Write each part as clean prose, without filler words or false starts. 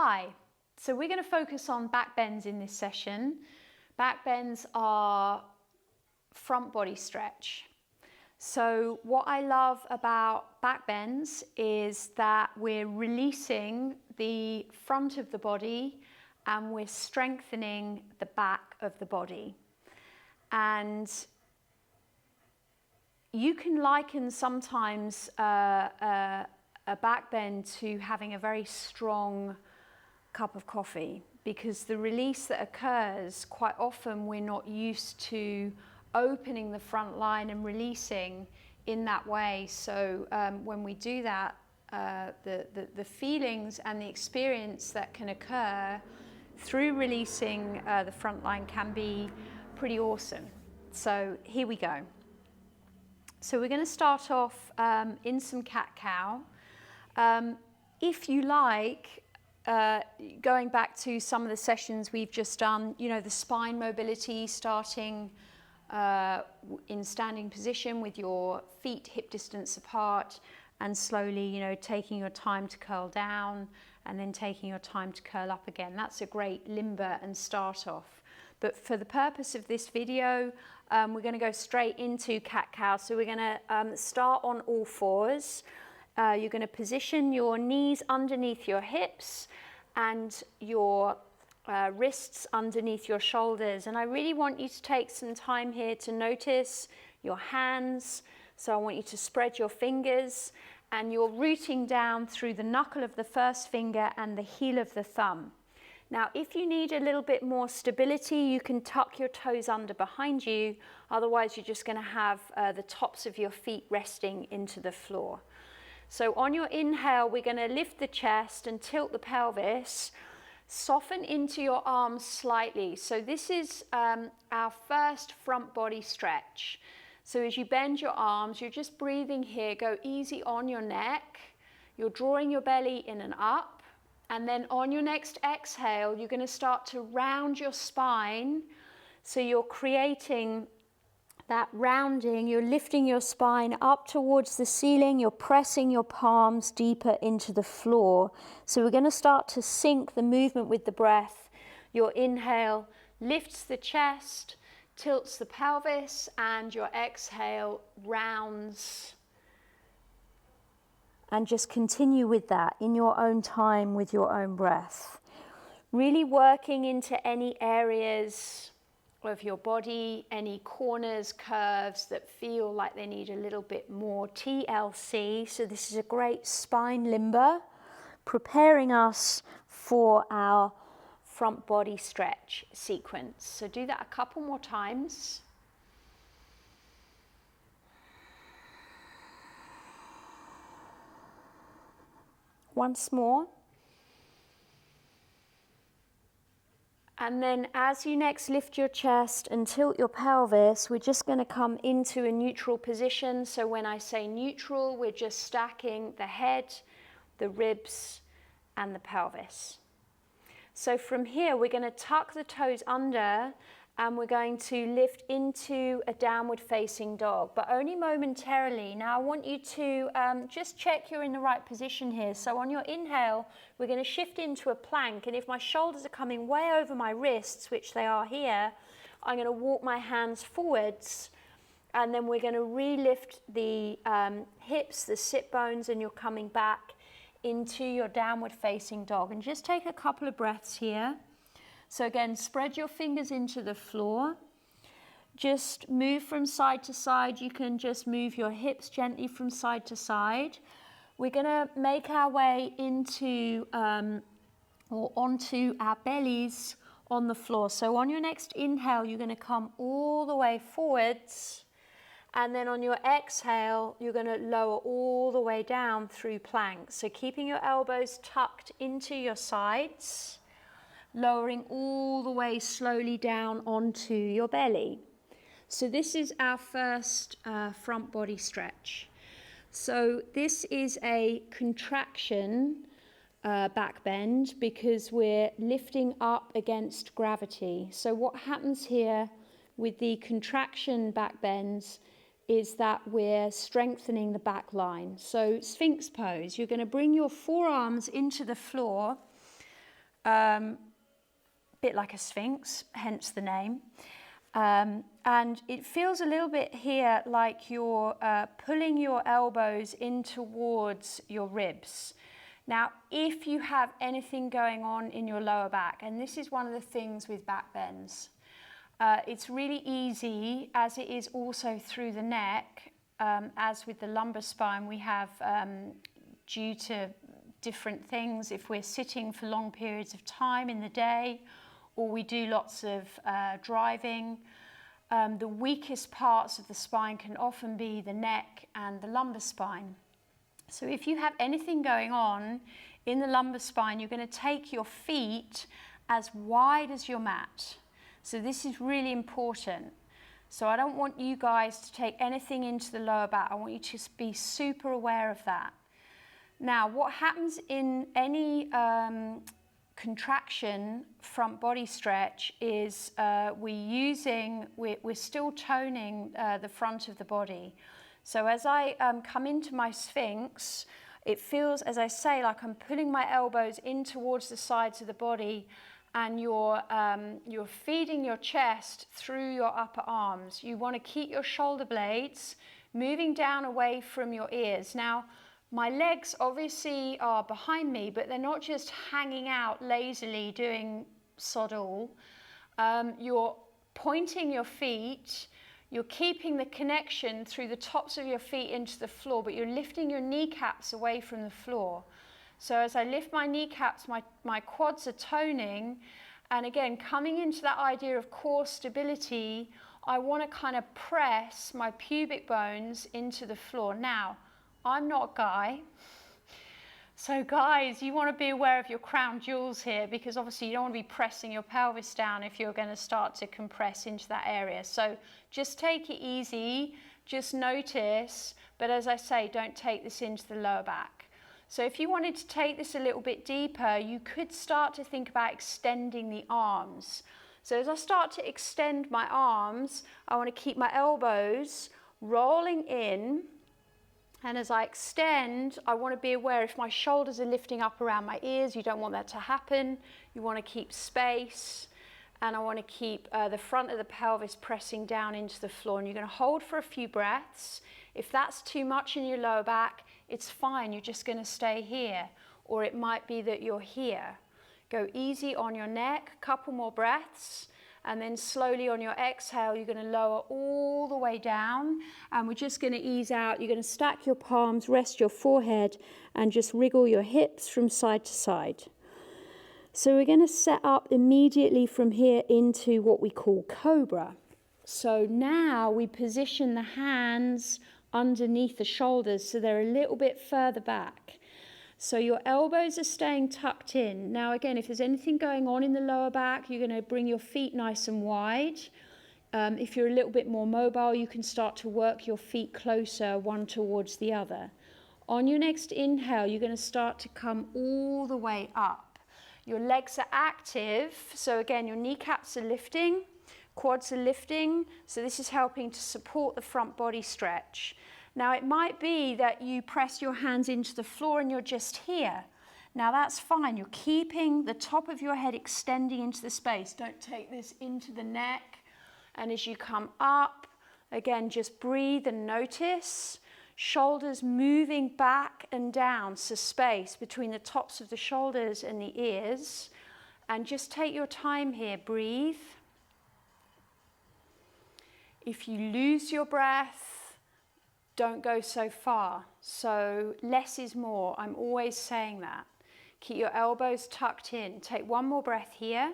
Hi, so we're going to focus on back bends in this session. Back bends are front body stretch. So what I love about back bends is that we're releasing the front of the body and we're strengthening the back of the body. And you can liken sometimes a back bend to having a very strong cup of coffee, because the release that occurs, quite often we're not used to opening the front line and releasing in that way. So when we do that, the feelings and the experience that can occur through releasing the front line can be pretty awesome. So here we go. So we're going to start off in some cat-cow. If you like, going back to some of the sessions we've just done, you know, the spine mobility, starting in standing position with your feet hip distance apart, and slowly, you know, taking your time to curl down and then taking your time to curl up again. That's a great limber and start off. But for the purpose of this video, we're going to go straight into cat-cow. So we're going to start on all fours. You're going to position your knees underneath your hips and your wrists underneath your shoulders. And I really want you to take some time here to notice your hands. So I want you to spread your fingers, and you're rooting down through the knuckle of the first finger and the heel of the thumb. Now, if you need a little bit more stability, you can tuck your toes under behind you. Otherwise, you're just going to have the tops of your feet resting into the floor. So on your inhale, we're going to lift the chest and tilt the pelvis. Soften into your arms slightly. So this is our first front body stretch. So as you bend your arms, you're just breathing here. Go easy on your neck. You're drawing your belly in and up. And then on your next exhale, you're going to start to round your spine. So you're creating that rounding, you're lifting your spine up towards the ceiling, you're pressing your palms deeper into the floor. So we're going to start to sync the movement with the breath. Your inhale lifts the chest, tilts the pelvis, and your exhale rounds. And just continue with that in your own time with your own breath. Really working into any areas of your body, any corners, curves that feel like they need a little bit more TLC. So this is a great spine limber, preparing us for our front body stretch sequence. So do that a couple more times. Once more. And then as you next lift your chest and tilt your pelvis, we're just going to come into a neutral position. So when I say neutral, we're just stacking the head, the ribs, and the pelvis. So from here, we're going to tuck the toes under, and we're going to lift into a downward facing dog, but only momentarily. Now I want you to just check you're in the right position here. So on your inhale, we're going to shift into a plank, and if my shoulders are coming way over my wrists, which they are here, I'm going to walk my hands forwards, and then we're going to re-lift the hips, the sit bones, and you're coming back into your downward facing dog. And just take a couple of breaths here. So again, spread your fingers into the floor. Just move from side to side. You can just move your hips gently from side to side. We're going to make our way into or onto our bellies on the floor. So on your next inhale, you're going to come all the way forwards. And then on your exhale, you're going to lower all the way down through plank. So keeping your elbows tucked into your sides, lowering all the way slowly down onto your belly. So this is our first front body stretch. So this is a contraction back bend because we're lifting up against gravity. So what happens here with the contraction back bends is that we're strengthening the back line. So Sphinx pose, you're going to bring your forearms into the floor. bit like a sphinx, hence the name. And it feels a little bit here like you're pulling your elbows in towards your ribs. Now, if you have anything going on in your lower back, and this is one of the things with back bends, it's really easy, as it is also through the neck, as with the lumbar spine, we have, due to different things, if we're sitting for long periods of time in the day, or we do lots of driving, the weakest parts of the spine can often be the neck and the lumbar spine. So if you have anything going on in the lumbar spine, you're going to take your feet as wide as your mat. So this is really important. So I don't want you guys to take anything into the lower back. I want you to just be super aware of that. Now, what happens in any contraction front body stretch is we're still toning the front of the body. So as I come into my Sphinx, it feels, as I say, like I'm pulling my elbows in towards the sides of the body, and you're feeding your chest through your upper arms. You want to keep your shoulder blades moving down away from your ears. Now, my legs obviously are behind me, but they're not just hanging out lazily doing sod all. You're pointing your feet, you're keeping the connection through the tops of your feet into the floor, but you're lifting your kneecaps away from the floor. So as I lift my kneecaps, my quads are toning, and again, coming into that idea of core stability, I want to kind of press my pubic bones into the floor. Now, I'm not a guy, so guys, you want to be aware of your crown jewels here, because obviously you don't want to be pressing your pelvis down if you're going to start to compress into that area. So just take it easy, just notice, but as I say, don't take this into the lower back. So if you wanted to take this a little bit deeper, you could start to think about extending the arms. So as I start to extend my arms, I want to keep my elbows rolling in. And as I extend, I want to be aware if my shoulders are lifting up around my ears, you don't want that to happen. You want to keep space, and I want to keep the front of the pelvis pressing down into the floor. And you're going to hold for a few breaths. If that's too much in your lower back, it's fine. You're just going to stay here. Or it might be that you're here. Go easy on your neck, a couple more breaths. And then slowly on your exhale, you're going to lower all the way down, and we're just going to ease out. You're going to stack your palms, rest your forehead, and just wriggle your hips from side to side. So we're going to set up immediately from here into what we call cobra. So now we position the hands underneath the shoulders so they're a little bit further back. So your elbows are staying tucked in. Now again, if there's anything going on in the lower back, you're going to bring your feet nice and wide. If you're a little bit more mobile, you can start to work your feet closer, one towards the other. On your next inhale, you're going to start to come all the way up. Your legs are active, so again, your kneecaps are lifting, quads are lifting, so this is helping to support the front body stretch. Now, it might be that you press your hands into the floor and you're just here. Now, that's fine. You're keeping the top of your head extending into the space. Don't take this into the neck. And as you come up, again, just breathe and notice. Shoulders moving back and down, so space between the tops of the shoulders and the ears. And just take your time here. Breathe. If you lose your breath, don't go so far. So less is more. I'm always saying that. Keep your elbows tucked in. Take one more breath here.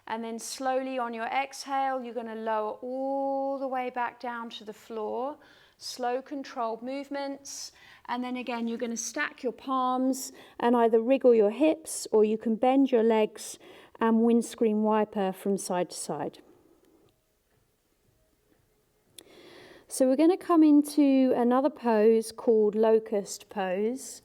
And then slowly on your exhale, you're going to lower all the way back down to the floor. Slow, controlled movements. And then again, you're going to stack your palms and either wriggle your hips, or you can bend your legs and windscreen wiper from side to side. So we're going to come into another pose called locust pose.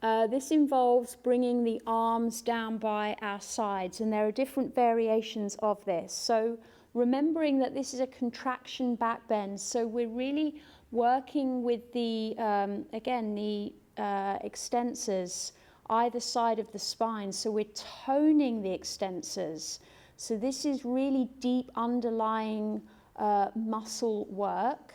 This involves bringing the arms down by our sides, and there are different variations of this. So remembering that this is a contraction back bend, so we're really working with the, extensors either side of the spine. So we're toning the extensors. So this is really deep underlying muscle work.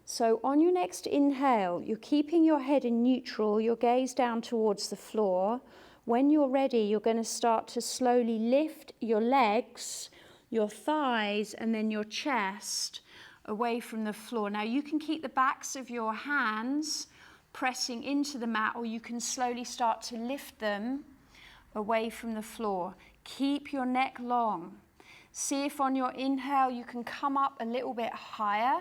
So on your next inhale, you're keeping your head in neutral, your gaze down towards the floor. When you're ready, you're going to start to slowly lift your legs, your thighs, and then your chest away from the floor. Now you can keep the backs of your hands pressing into the mat, or you can slowly start to lift them away from the floor. Keep your neck long. See if on your inhale you can come up a little bit higher.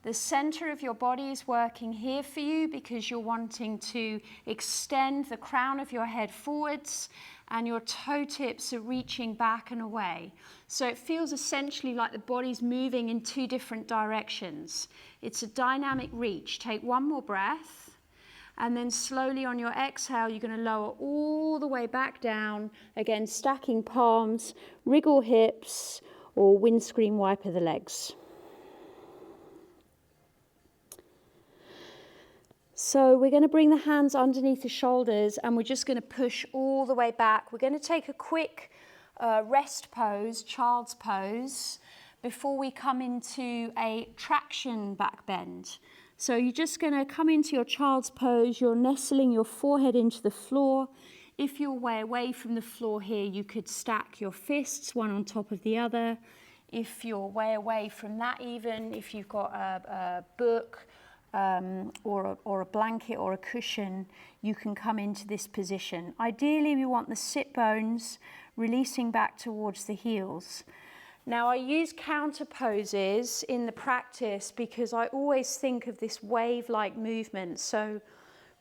The center of your body is working here for you because you're wanting to extend the crown of your head forwards and your toe tips are reaching back and away. So it feels essentially like the body's moving in two different directions. It's a dynamic reach. Take one more breath, and then slowly on your exhale, you're going to lower all the way back down. Again, stacking palms, wriggle hips, or windscreen wiper the legs. So we're going to bring the hands underneath the shoulders and we're just going to push all the way back. We're going to take a quick rest pose, child's pose, before we come into a traction back bend. So you're just going to come into your child's pose. You're nestling your forehead into the floor. If you're way away from the floor here, you could stack your fists one on top of the other. If you're way away from that even, if you've got a book, or a blanket or a cushion, you can come into this position. Ideally, we want the sit bones releasing back towards the heels. Now, I use counter poses in the practice because I always think of this wave-like movement. So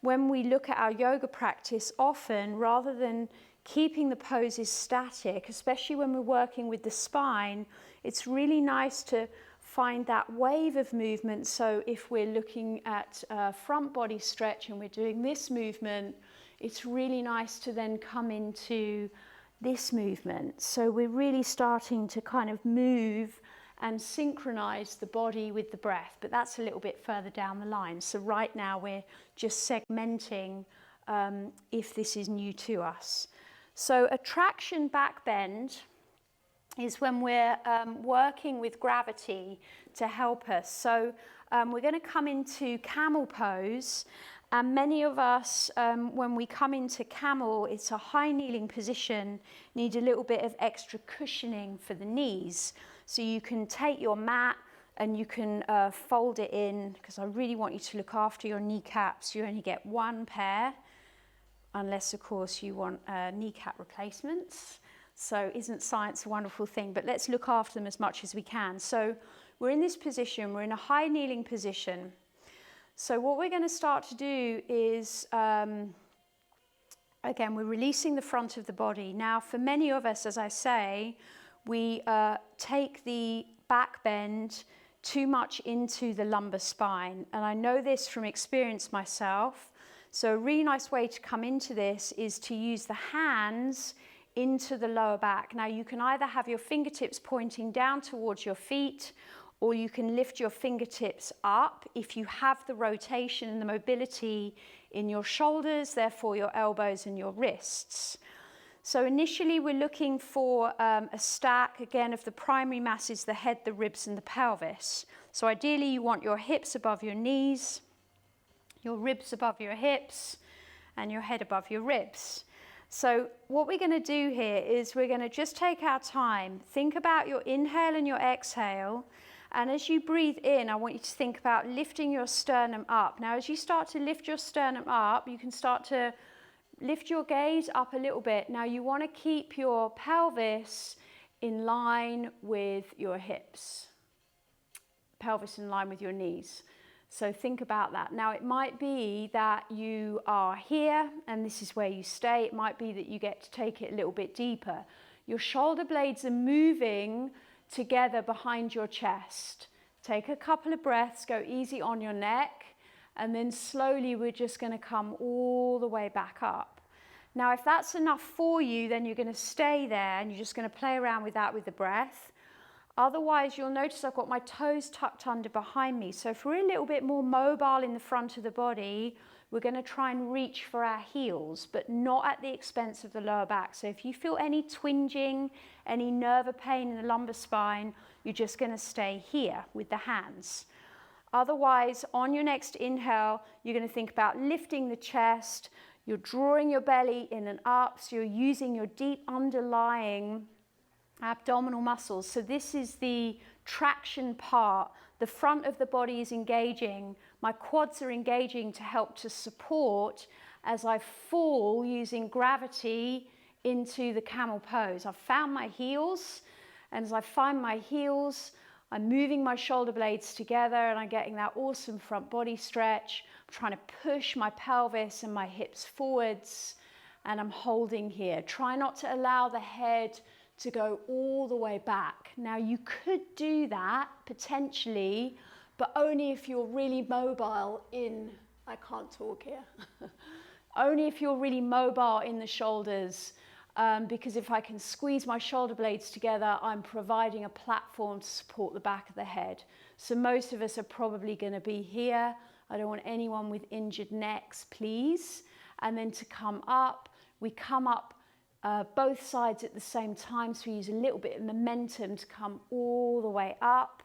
when we look at our yoga practice, often, rather than keeping the poses static, especially when we're working with the spine, it's really nice to find that wave of movement. So if we're looking at front body stretch and we're doing this movement, it's really nice to then come into this movement. So we're really starting to kind of move and synchronize the body with the breath, but that's a little bit further down the line. So right now we're just segmenting if this is new to us. So a traction back bend is when we're working with gravity to help us. So we're going to come into camel pose, and many of us, when we come into camel, it's a high kneeling position, need a little bit of extra cushioning for the knees. So you can take your mat and you can fold it in, because I really want you to look after your kneecaps. You only get one pair, unless of course you want kneecap replacements. So isn't science a wonderful thing? But let's look after them as much as we can. So we're in this position, we're in a high kneeling position. So what we're going to start to do is, again, we're releasing the front of the body. Now, for many of us, as I say, we take the back bend too much into the lumbar spine. And I know this from experience myself. So a really nice way to come into this is to use the hands into the lower back. Now you can either have your fingertips pointing down towards your feet, or you can lift your fingertips up if you have the rotation and the mobility in your shoulders, therefore your elbows and your wrists. So initially we're looking for a stack, again, of the primary masses, the head, the ribs and the pelvis. So ideally you want your hips above your knees, your ribs above your hips, and your head above your ribs. So what we're going to do here is we're going to just take our time. Think about your inhale and your exhale. And as you breathe in, I want you to think about lifting your sternum up. Now, as you start to lift your sternum up, you can start to lift your gaze up a little bit. Now, you want to keep your pelvis in line with your hips, pelvis in line with your knees. So think about that. Now, it might be that you are here and this is where you stay. It might be that you get to take it a little bit deeper. Your shoulder blades are moving together behind your chest. Take a couple of breaths, go easy on your neck, and then slowly we're just going to come all the way back up. Now, if that's enough for you, then you're going to stay there and you're just going to play around with that with the breath. Otherwise, you'll notice I've got my toes tucked under behind me. So if we're a little bit more mobile in the front of the body, we're going to try and reach for our heels, but not at the expense of the lower back. So if you feel any twinging, any nerve or pain in the lumbar spine, you're just going to stay here with the hands. Otherwise, on your next inhale, you're going to think about lifting the chest. You're drawing your belly in and up, so you're using your deep underlying abdominal muscles. So this is the traction part. The front of the body is engaging. My quads are engaging to help to support as I fall using gravity into the camel pose. I've found my heels, and as I find my heels, I'm moving my shoulder blades together and I'm getting that awesome front body stretch. I'm trying to push my pelvis and my hips forwards, and I'm holding here. Try not to allow the head to go all the way back. Now you could do that potentially, but only if you're really mobile in, I can't talk here, only if you're really mobile in the shoulders. Because if I can squeeze my shoulder blades together, I'm providing a platform to support the back of the head. So most of us are probably going to be here. I don't want anyone with injured necks, please. And then to come up, we come up both sides at the same time, so we use a little bit of momentum to come all the way up.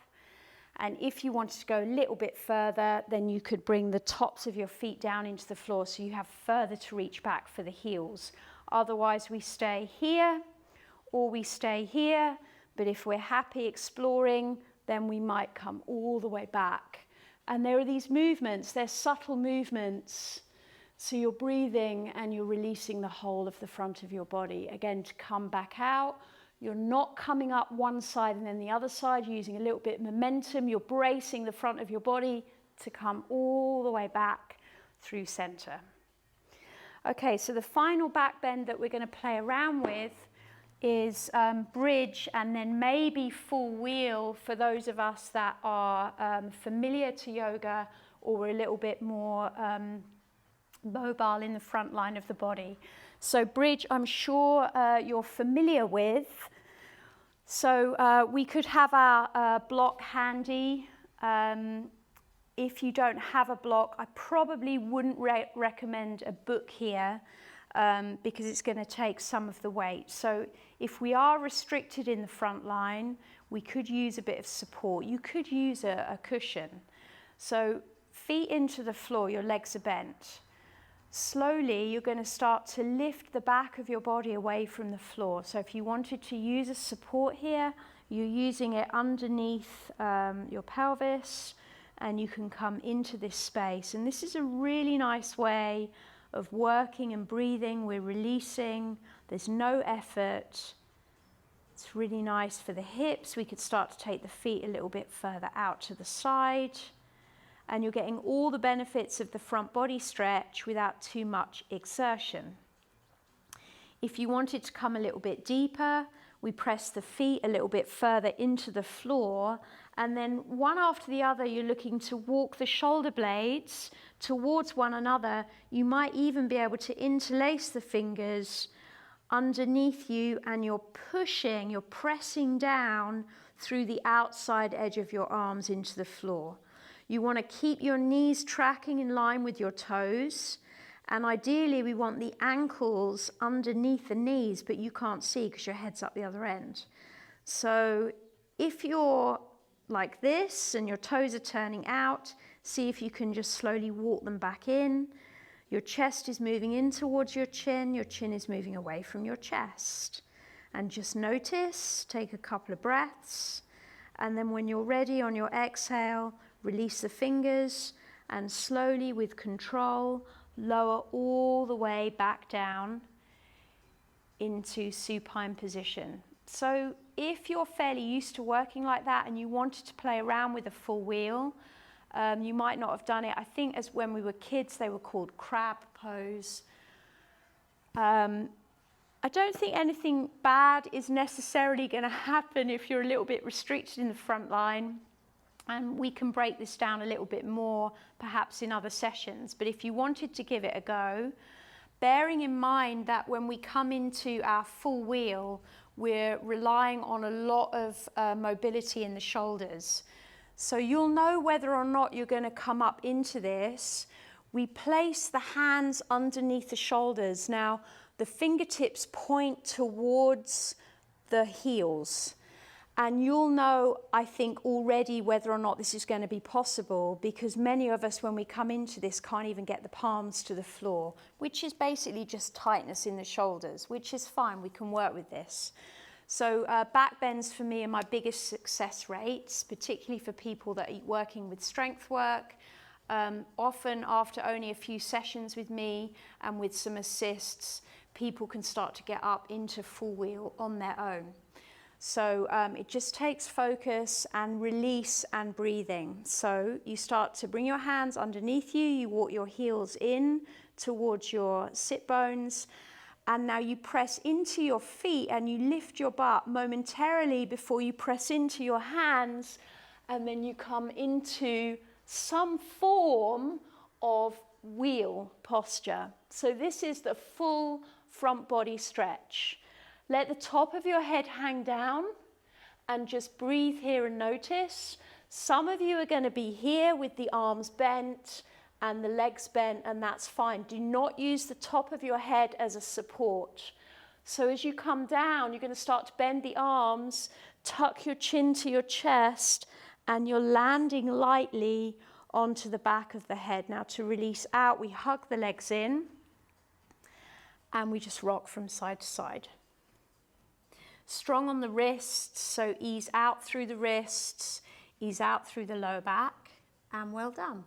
And if you wanted to go a little bit further, then you could bring the tops of your feet down into the floor so you have further to reach back for the heels. Otherwise, we stay here or we stay here, but if we're happy exploring, then we might come all the way back. And there are these movements, they're subtle movements. So you're breathing and you're releasing the whole of the front of your body. Again, to come back out, you're not coming up one side and then the other side, you're using a little bit of momentum. You're bracing the front of your body to come all the way back through center. Okay, so the final back bend that we're going to play around with is bridge and then maybe full wheel for those of us that are familiar to yoga or we're a little bit more mobile in the front line of the body. So bridge, I'm sure you're familiar with. So we could have our block handy. If you don't have a block, I probably wouldn't recommend a book here because it's going to take some of the weight. So if we are restricted in the front line, we could use a bit of support. You could use a cushion. So feet into the floor, your legs are bent. Slowly, you're going to start to lift the back of your body away from the floor. So if you wanted to use a support here, you're using it underneath your pelvis, and you can come into this space. And this is a really nice way of working and breathing. We're releasing. There's no effort. It's really nice for the hips. We could start to take the feet a little bit further out to the side. And you're getting all the benefits of the front body stretch without too much exertion. If you wanted to come a little bit deeper, we press the feet a little bit further into the floor, and then one after the other, you're looking to walk the shoulder blades towards one another. You might even be able to interlace the fingers underneath you, and you're pressing down through the outside edge of your arms into the floor. You want to keep your knees tracking in line with your toes. And ideally, we want the ankles underneath the knees, but you can't see because your head's up the other end. So if you're like this and your toes are turning out, see if you can just slowly walk them back in. Your chest is moving in towards your chin is moving away from your chest. And just notice, take a couple of breaths, and then when you're ready on your exhale, release the fingers and slowly with control, lower all the way back down into supine position. So if you're fairly used to working like that and you wanted to play around with a full wheel, you might not have done it. I think as when we were kids, they were called crab pose. I don't think anything bad is necessarily going to happen if you're a little bit restricted in the front line. And we can break this down a little bit more, perhaps in other sessions. But if you wanted to give it a go, bearing in mind that when we come into our full wheel, we're relying on a lot of mobility in the shoulders. So you'll know whether or not you're going to come up into this We place the hands underneath the shoulders. Now, the fingertips point towards the heels. And you'll know, I think, already whether or not this is going to be possible, because many of us, when we come into this, can't even get the palms to the floor, which is basically just tightness in the shoulders, which is fine. We can work with this. So back bends for me are my biggest success rates, particularly for people that are working with strength work. Often after only a few sessions with me and with some assists, people can start to get up into full wheel on their own. So it just takes focus and release and breathing. So you start to bring your hands underneath you, you walk your heels in towards your sit bones, and now you press into your feet and you lift your butt momentarily before you press into your hands, and then you come into some form of wheel posture. So this is the full front body stretch. Let the top of your head hang down and just breathe here and notice. Some of you are going to be here with the arms bent and the legs bent, and that's fine. Do not use the top of your head as a support. So as you come down, you're going to start to bend the arms, tuck your chin to your chest, and you're landing lightly onto the back of the head. Now to release out, we hug the legs in and we just rock from side to side. Strong on the wrists, so ease out through the wrists, ease out through the lower back, and well done.